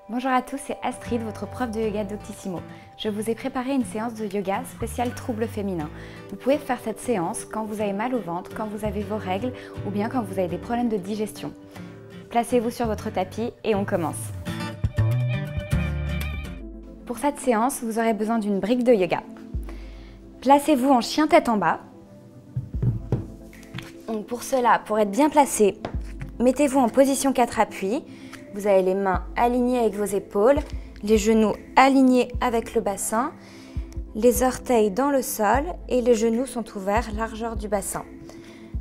Bonjour à tous, c'est Astrid, votre prof de yoga Doctissimo. Je vous ai préparé une séance de yoga spéciale troubles féminins. Vous pouvez faire cette séance quand vous avez mal au ventre, quand vous avez vos règles ou bien quand vous avez des problèmes de digestion. Placez-vous sur votre tapis et on commence. Pour cette séance, vous aurez besoin d'une brique de yoga. Placez-vous en chien tête en bas. Donc pour cela, pour être bien placé, mettez-vous en position 4 appuis. Vous avez les mains alignées avec vos épaules, les genoux alignés avec le bassin, les orteils dans le sol et les genoux sont ouverts, largeur du bassin.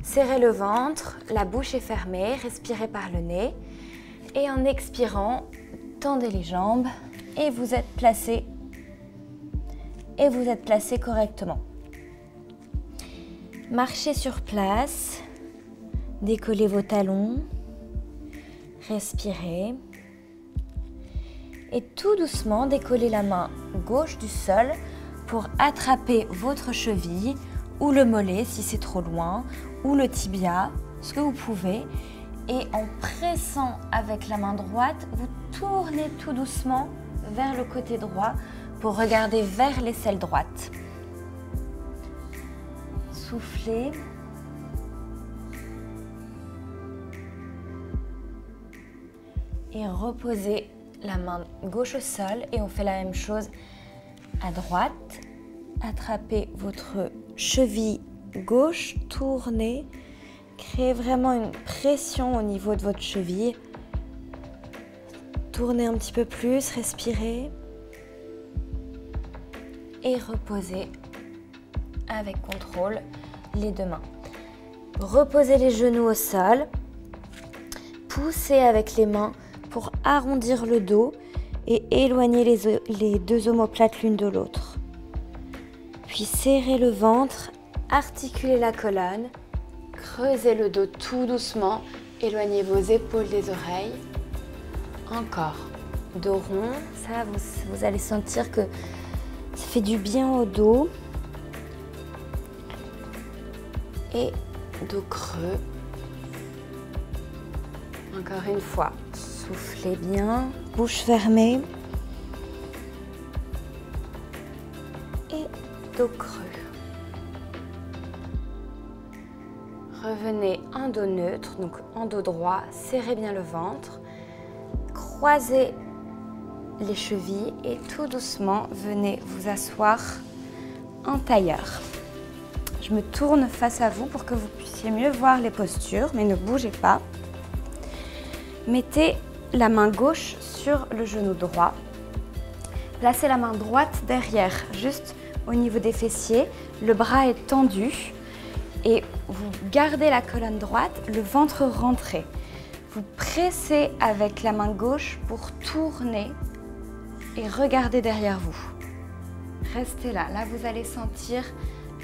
Serrez le ventre, la bouche est fermée, respirez par le nez et en expirant, tendez les jambes et vous êtes placé correctement. Marchez sur place, décollez vos talons. Respirez et tout doucement décollez la main gauche du sol pour attraper votre cheville ou le mollet si c'est trop loin ou le tibia, ce que vous pouvez, et en pressant avec la main droite, vous tournez tout doucement vers le côté droit pour regarder vers l'aisselle droite. Soufflez. Et reposez la main gauche au sol et on fait la même chose à droite. Attrapez votre cheville gauche, tournez, créez vraiment une pression au niveau de votre cheville. Tournez un petit peu plus, respirez et reposez avec contrôle les deux mains. Reposez les genoux au sol, poussez avec les mains pour arrondir le dos et éloigner les deux omoplates l'une de l'autre. Puis serrez le ventre, articulez la colonne, creusez le dos tout doucement, éloignez vos épaules des oreilles. Encore. Dos rond, ça vous allez sentir que ça fait du bien au dos. Et dos creux. Encore une fois. Soufflez bien, bouche fermée et dos creux. Revenez en dos neutre, donc en dos droit, serrez bien le ventre, croisez les chevilles et tout doucement, venez vous asseoir en tailleur. Je me tourne face à vous pour que vous puissiez mieux voir les postures, mais ne bougez pas. Mettez la main gauche sur le genou droit. Placez la main droite derrière, juste au niveau des fessiers. Le bras est tendu et vous gardez la colonne droite, le ventre rentré. Vous pressez avec la main gauche pour tourner et regarder derrière vous. Restez là. Là, vous allez sentir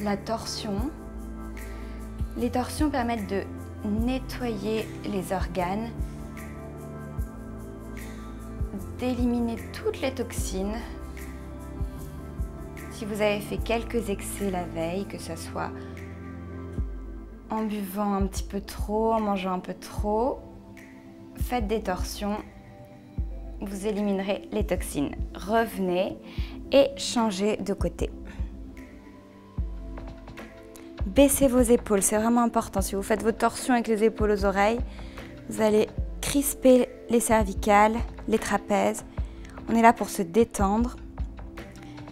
la torsion. Les torsions permettent de nettoyer les organes, d'éliminer toutes les toxines. Si vous avez fait quelques excès la veille, que ce soit en buvant un petit peu trop, en mangeant un peu trop, faites des torsions, vous éliminerez les toxines. Revenez et changez de côté. Baissez vos épaules, c'est vraiment important. Si vous faites vos torsions avec les épaules aux oreilles, vous allez crisper les cervicales, les trapèzes. On est là pour se détendre.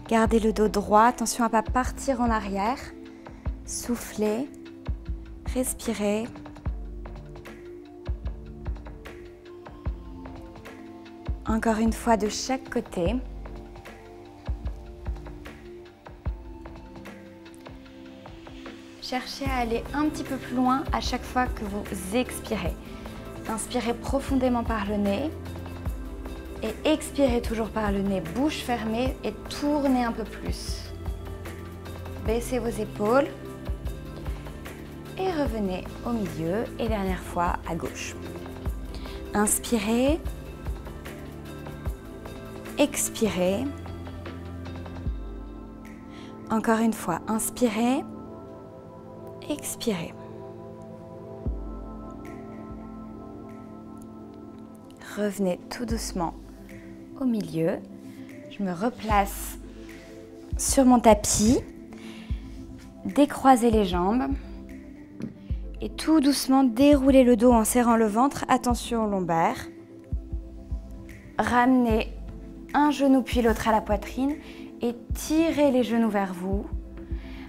Gardez le dos droit, attention à ne pas partir en arrière. Soufflez, respirez. Encore une fois de chaque côté. Cherchez à aller un petit peu plus loin à chaque fois que vous expirez. Inspirez profondément par le nez et expirez toujours par le nez, bouche fermée et tournez un peu plus. Baissez vos épaules et revenez au milieu et dernière fois à gauche. Inspirez, expirez. Encore une fois, inspirez, expirez. Revenez tout doucement au milieu. Je me replace sur mon tapis. Décroisez les jambes. Et tout doucement, déroulez le dos en serrant le ventre. Attention aux lombaires. Ramenez un genou puis l'autre à la poitrine et tirez les genoux vers vous.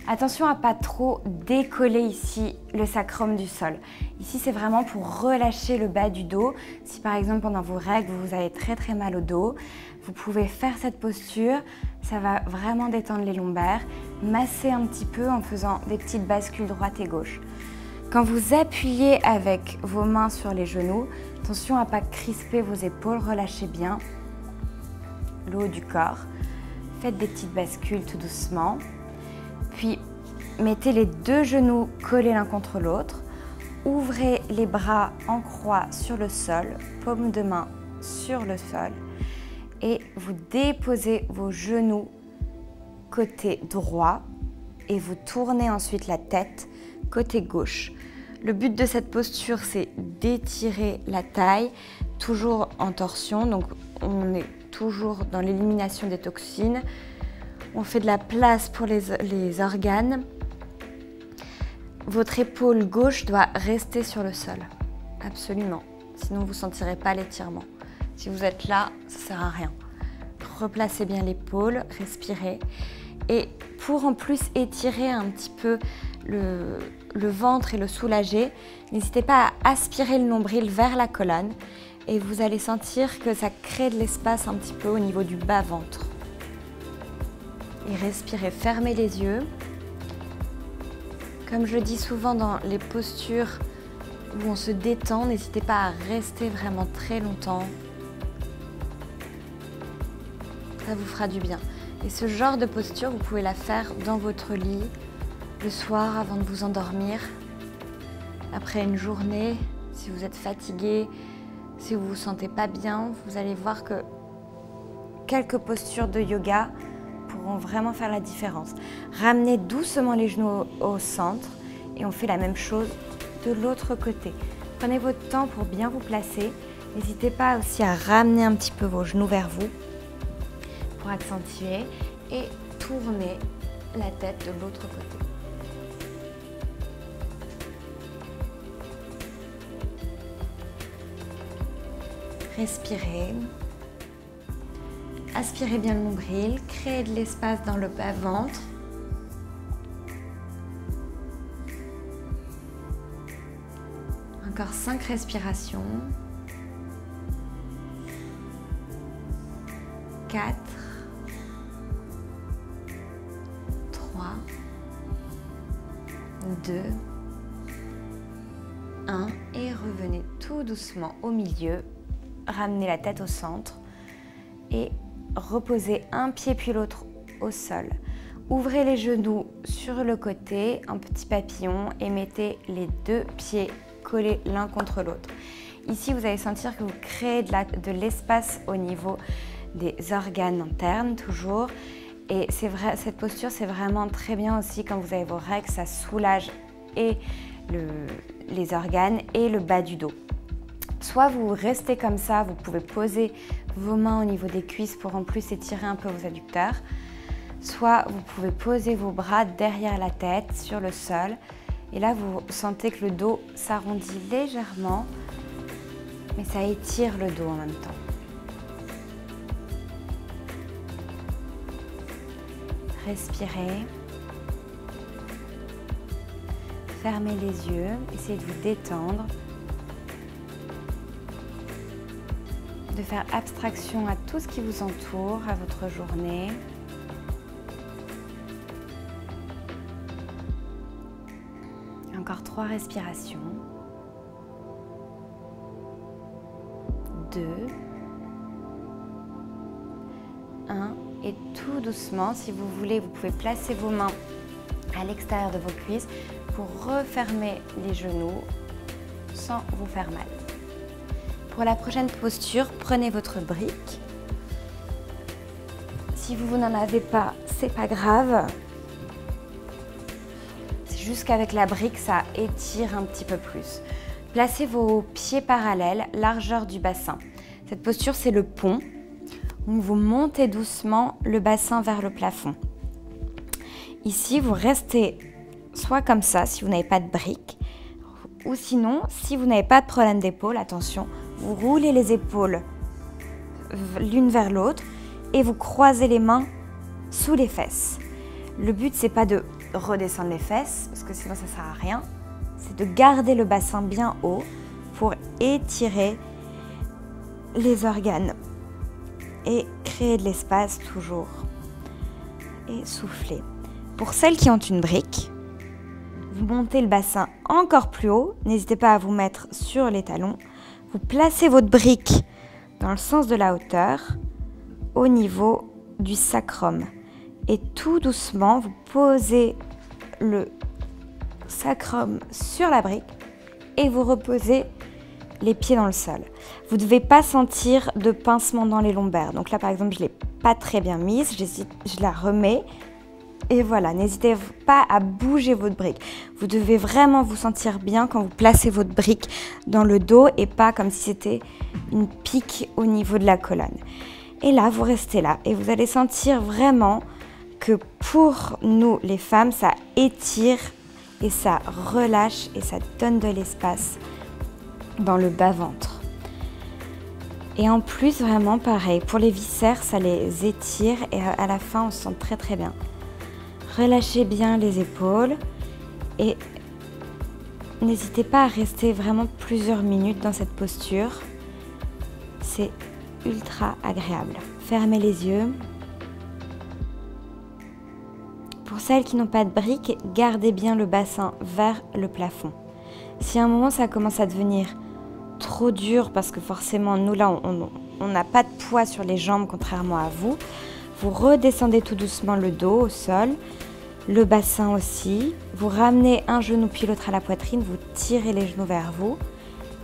Attention à pas trop décoller ici le sacrum du sol. Ici, c'est vraiment pour relâcher le bas du dos. Si par exemple pendant vos règles, vous avez très mal au dos, vous pouvez faire cette posture. Ça va vraiment détendre les lombaires. Massez un petit peu en faisant des petites bascules droite et gauche. Quand vous appuyez avec vos mains sur les genoux, attention à ne pas crisper vos épaules, relâchez bien le haut du corps. Faites des petites bascules tout doucement. Puis, mettez les deux genoux collés l'un contre l'autre. Ouvrez les bras en croix sur le sol, paume de main sur le sol. Et vous déposez vos genoux côté droit et vous tournez ensuite la tête côté gauche. Le but de cette posture, c'est d'étirer la taille, toujours en torsion. Donc, on est toujours dans l'élimination des toxines. On fait de la place pour les organes. Votre épaule gauche doit rester sur le sol, absolument. Sinon, vous ne sentirez pas l'étirement. Si vous êtes là, ça ne sert à rien. Replacez bien l'épaule, respirez. Et pour en plus étirer un petit peu le ventre et le soulager, n'hésitez pas à aspirer le nombril vers la colonne. Et vous allez sentir que ça crée de l'espace un petit peu au niveau du bas-ventre. Et respirez, fermez les yeux. Comme je dis souvent dans les postures où on se détend, n'hésitez pas à rester vraiment très longtemps. Ça vous fera du bien. Et ce genre de posture, vous pouvez la faire dans votre lit, le soir avant de vous endormir, après une journée, si vous êtes fatigué, si vous ne vous sentez pas bien, vous allez voir que quelques postures de yoga pourront vraiment faire la différence. Ramenez doucement les genoux au centre et on fait la même chose de l'autre côté. Prenez votre temps pour bien vous placer. N'hésitez pas aussi à ramener un petit peu vos genoux vers vous pour accentuer et tourner la tête de l'autre côté. Respirez. Aspirez bien le nombril, créez de l'espace dans le bas-ventre. Encore 5 respirations. 4, 3, 2, 1 et revenez tout doucement au milieu. Ramenez la tête au centre et reposez un pied puis l'autre au sol. Ouvrez les genoux sur le côté en petit papillon et mettez les deux pieds collés l'un contre l'autre. Ici, vous allez sentir que vous créez de l'espace au niveau des organes internes, toujours. Et c'est vrai, cette posture, c'est vraiment très bien aussi quand vous avez vos règles, ça soulage et les organes et le bas du dos. Soit vous restez comme ça, vous pouvez poser vos mains au niveau des cuisses pour en plus étirer un peu vos adducteurs. Soit vous pouvez poser vos bras derrière la tête sur le sol. Et là, vous sentez que le dos s'arrondit légèrement, mais ça étire le dos en même temps. Respirez. Fermez les yeux, essayez de vous détendre. De faire abstraction à tout ce qui vous entoure, à votre journée. Encore 3 respirations. 2, 1 et tout doucement, si vous voulez, vous pouvez placer vos mains à l'extérieur de vos cuisses pour refermer les genoux sans vous faire mal. Pour la prochaine posture, prenez votre brique. Si vous n'en avez pas, c'est pas grave. C'est juste qu'avec la brique, ça étire un petit peu plus. Placez vos pieds parallèles, largeur du bassin. Cette posture, c'est le pont. Donc vous montez doucement le bassin vers le plafond. Ici, vous restez soit comme ça, si vous n'avez pas de briques, ou sinon, si vous n'avez pas de problème d'épaule, attention, vous roulez les épaules l'une vers l'autre et vous croisez les mains sous les fesses. Le but, c'est pas de redescendre les fesses, parce que sinon ça sert à rien. C'est de garder le bassin bien haut pour étirer les organes et créer de l'espace toujours. Et souffler. Pour celles qui ont une brique, vous montez le bassin encore plus haut. N'hésitez pas à vous mettre sur les talons. Vous placez votre brique dans le sens de la hauteur au niveau du sacrum. Et tout doucement, vous posez le sacrum sur la brique et vous reposez les pieds dans le sol. Vous ne devez pas sentir de pincement dans les lombaires. Donc là, par exemple, je ne l'ai pas très bien mise. Je la remets. Et voilà, n'hésitez pas à bouger votre brique. Vous devez vraiment vous sentir bien quand vous placez votre brique dans le dos et pas comme si c'était une pique au niveau de la colonne. Et là, vous restez là et vous allez sentir vraiment que pour nous, les femmes, ça étire et ça relâche et ça donne de l'espace dans le bas-ventre. Et en plus, vraiment pareil, pour les viscères, ça les étire et à la fin, on se sent très très bien. Relâchez bien les épaules et n'hésitez pas à rester vraiment plusieurs minutes dans cette posture. C'est ultra agréable. Fermez les yeux. Pour celles qui n'ont pas de briques, gardez bien le bassin vers le plafond. Si à un moment ça commence à devenir trop dur, parce que forcément nous là on n'a pas de poids sur les jambes contrairement à vous, vous redescendez tout doucement le dos au sol, le bassin aussi, vous ramenez un genou puis l'autre à la poitrine, vous tirez les genoux vers vous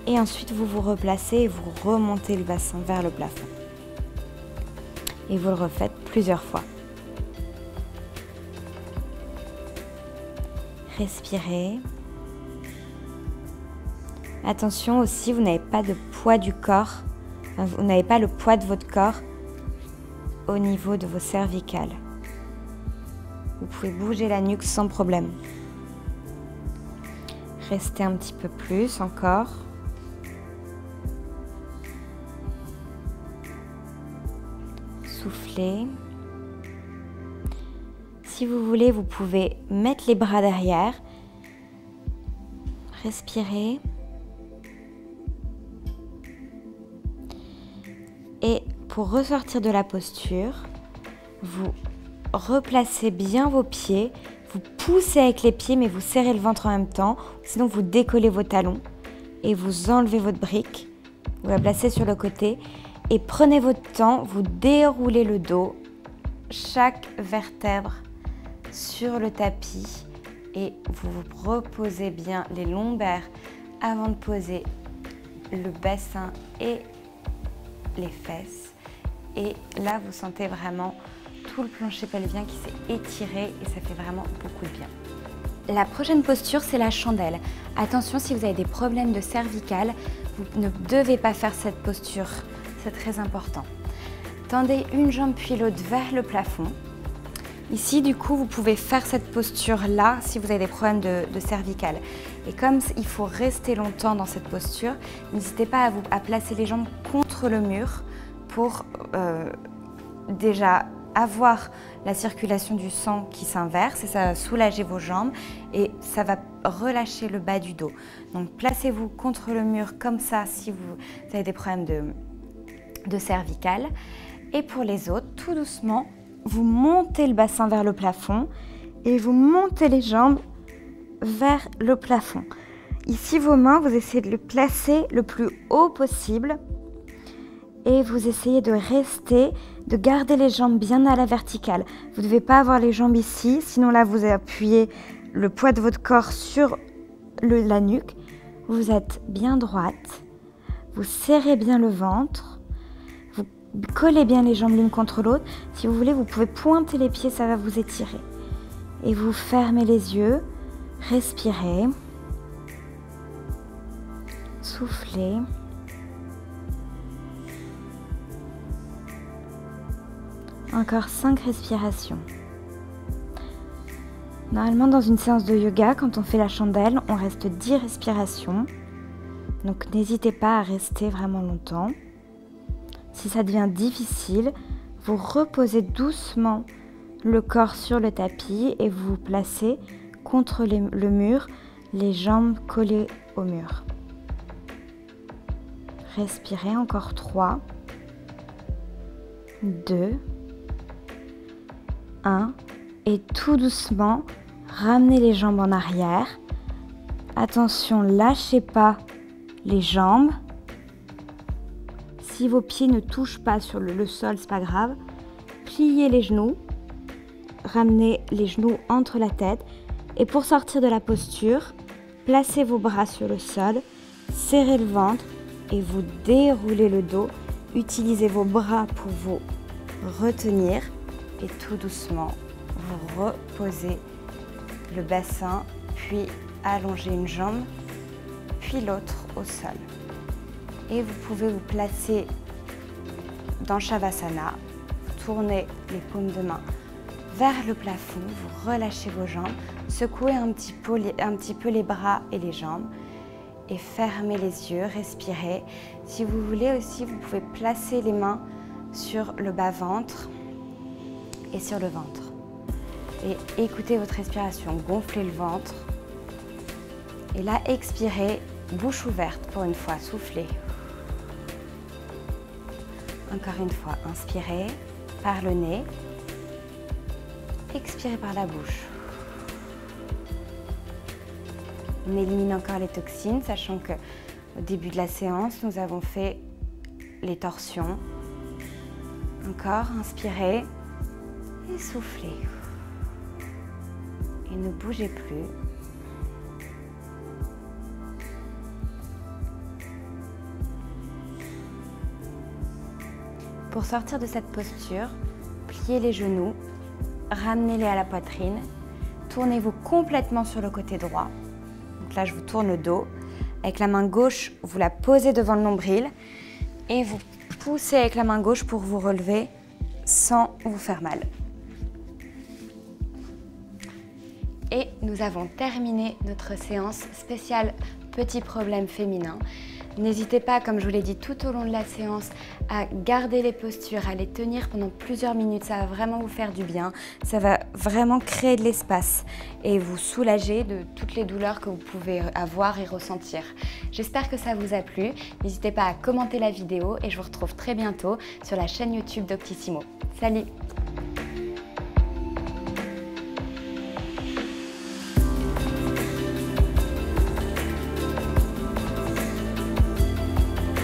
et ensuite vous vous replacez et vous remontez le bassin vers le plafond. Et vous le refaites plusieurs fois. Respirez. Attention aussi, vous n'avez pas de poids du corps, vous n'avez pas le poids de votre corps au niveau de vos cervicales. Vous pouvez bouger la nuque sans problème. Restez un petit peu plus encore. Soufflez. Si vous voulez, vous pouvez mettre les bras derrière. Respirez. Et pour ressortir de la posture, vous replacez bien vos pieds, vous poussez avec les pieds mais vous serrez le ventre en même temps, sinon vous décollez vos talons et vous enlevez votre brique, vous la placez sur le côté et prenez votre temps, vous déroulez le dos, chaque vertèbre sur le tapis et vous vous reposez bien les lombaires avant de poser le bassin et les fesses. Et là, vous sentez vraiment tout le plancher pelvien qui s'est étiré et ça fait vraiment beaucoup de bien. La prochaine posture, c'est la chandelle. Attention, si vous avez des problèmes de cervicales, vous ne devez pas faire cette posture. C'est très important. Tendez une jambe puis l'autre vers le plafond. Ici, du coup, vous pouvez faire cette posture-là si vous avez des problèmes de cervicales. Et comme il faut rester longtemps dans cette posture, n'hésitez pas à placer les jambes contre le mur pour déjà avoir la circulation du sang qui s'inverse et ça va soulager vos jambes et ça va relâcher le bas du dos. Donc placez-vous contre le mur comme ça si vous avez des problèmes de cervicales. Et pour les autres, tout doucement, vous montez le bassin vers le plafond et vous montez les jambes vers le plafond. Ici, vos mains, vous essayez de les placer le plus haut possible et vous essayez de rester, de garder les jambes bien à la verticale. Vous ne devez pas avoir les jambes ici, sinon là, vous appuyez le poids de votre corps sur la nuque. Vous êtes bien droite, vous serrez bien le ventre. Collez bien les jambes l'une contre l'autre. Si vous voulez, vous pouvez pointer les pieds, ça va vous étirer. Et vous fermez les yeux, respirez, soufflez. Encore 5 respirations. Normalement, dans une séance de yoga, quand on fait la chandelle, on reste 10 respirations. Donc n'hésitez pas à rester vraiment longtemps. Si ça devient difficile, vous reposez doucement le corps sur le tapis et vous vous placez contre le mur, les jambes collées au mur. Respirez encore 3, 2, 1 et tout doucement, ramenez les jambes en arrière. Attention, lâchez pas les jambes. Si vos pieds ne touchent pas sur le sol, c'est pas grave. Pliez les genoux, ramenez les genoux entre la tête et pour sortir de la posture, placez vos bras sur le sol, serrez le ventre et vous déroulez le dos. Utilisez vos bras pour vous retenir et tout doucement, vous reposez le bassin, puis allongez une jambe, puis l'autre au sol. Et vous pouvez vous placer dans Shavasana, tournez les paumes de main vers le plafond, vous relâchez vos jambes, secouez un petit peu les bras et les jambes et fermez les yeux, respirez. Si vous voulez aussi, vous pouvez placer les mains sur le bas-ventre et sur le ventre. Et écoutez votre respiration, gonflez le ventre. Et là, expirez, bouche ouverte pour une fois, soufflez. Encore une fois, inspirez par le nez, expirez par la bouche. On élimine encore les toxines, sachant qu'au début de la séance, nous avons fait les torsions. Encore, inspirez et soufflez. Et ne bougez plus. Pour sortir de cette posture, pliez les genoux, ramenez-les à la poitrine, tournez-vous complètement sur le côté droit. Donc là, je vous tourne le dos. Avec la main gauche, vous la posez devant le nombril et vous poussez avec la main gauche pour vous relever sans vous faire mal. Et nous avons terminé notre séance spéciale petits problèmes féminins. N'hésitez pas, comme je vous l'ai dit tout au long de la séance, à garder les postures, à les tenir pendant plusieurs minutes. Ça va vraiment vous faire du bien. Ça va vraiment créer de l'espace et vous soulager de toutes les douleurs que vous pouvez avoir et ressentir. J'espère que ça vous a plu. N'hésitez pas à commenter la vidéo et je vous retrouve très bientôt sur la chaîne YouTube Doctissimo. Salut!